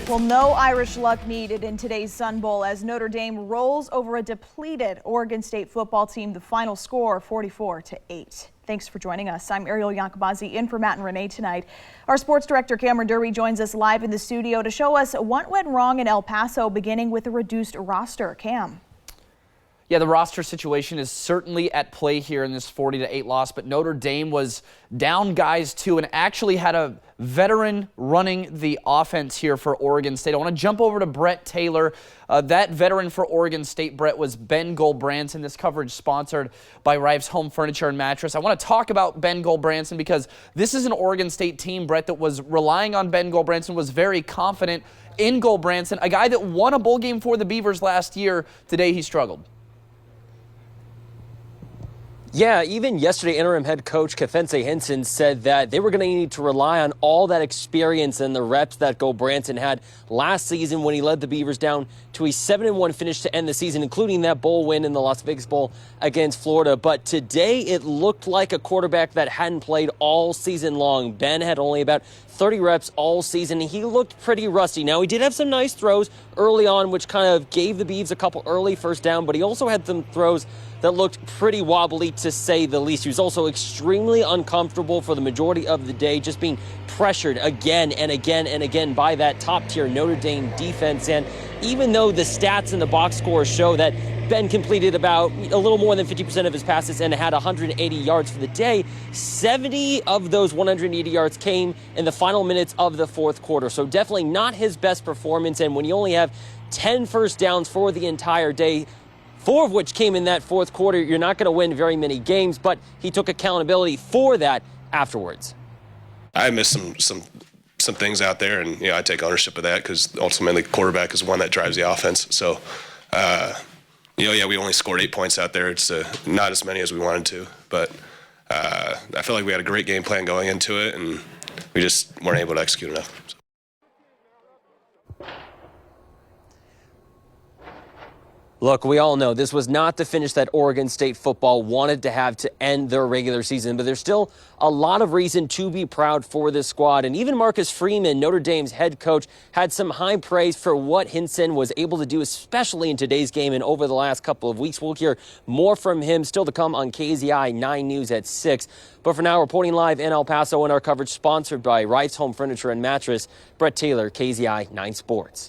Well, no Irish luck needed in today's Sun Bowl as Notre Dame rolls over a depleted Oregon State football team. The final score 44-8. Thanks for joining us. I'm Ariel Yankobazi in for Matt and Renee tonight. Our sports director Cameron Derby joins us live in the studio to show us what went wrong in El Paso, beginning with a reduced roster. Cam. Yeah, the roster situation is certainly at play here in this 40-8 loss, but Notre Dame was down guys too and actually had a veteran running the offense here for Oregon State. I want to jump over to Brett Taylor. That veteran for Oregon State, Brett, was Ben Gulbranson. This coverage sponsored by Rife's Home Furniture and Mattress. I want to talk about Ben Gulbranson because this is an Oregon State team, Brett, that was relying on Ben Gulbranson, was very confident in Gulbranson, a guy that won a bowl game for the Beavers last year. Today he struggled. Yeah, even yesterday, interim head coach Kefense Henson said that they were going to need to rely on all that experience and the reps that Gulbranson had last season when he led the Beavers down to a 7-1 finish to end the season, including that bowl win in the Las Vegas Bowl against Florida. But today, it looked like a quarterback that hadn't played all season long. Ben had only about 30 reps all season. He looked pretty rusty. Now, he did have some nice throws early on, which kind of gave the Beavs a couple early first down, but he also had some throws that looked pretty wobbly, to say the least. He was also extremely uncomfortable for the majority of the day, just being pressured again and again and again by that top-tier Notre Dame defense. And even though the stats and the box score show that Ben completed about a little more than 50% of his passes and had 180 yards for the day, 70 of those 180 yards came in the final minutes of the fourth quarter. So definitely not his best performance. And when you only have 10 first downs for the entire day, 4 of which came in that fourth quarter, you're not going to win very many games, but he took accountability for that afterwards. I missed some things out there, and I take ownership of that because ultimately the quarterback is the one that drives the offense. So, we only scored 8 points out there. It's not as many as we wanted to, but I feel like we had a great game plan going into it, and we just weren't able to execute enough. Look, we all know this was not the finish that Oregon State football wanted to have to end their regular season, but there's still a lot of reason to be proud for this squad. And even Marcus Freeman, Notre Dame's head coach, had some high praise for what Hinson was able to do, especially in today's game and over the last couple of weeks. We'll hear more from him still to come on KZI 9 News at 6. But for now, reporting live in El Paso, and our coverage sponsored by Rife's Home Furniture and Mattress, Brett Taylor, KZI 9 Sports.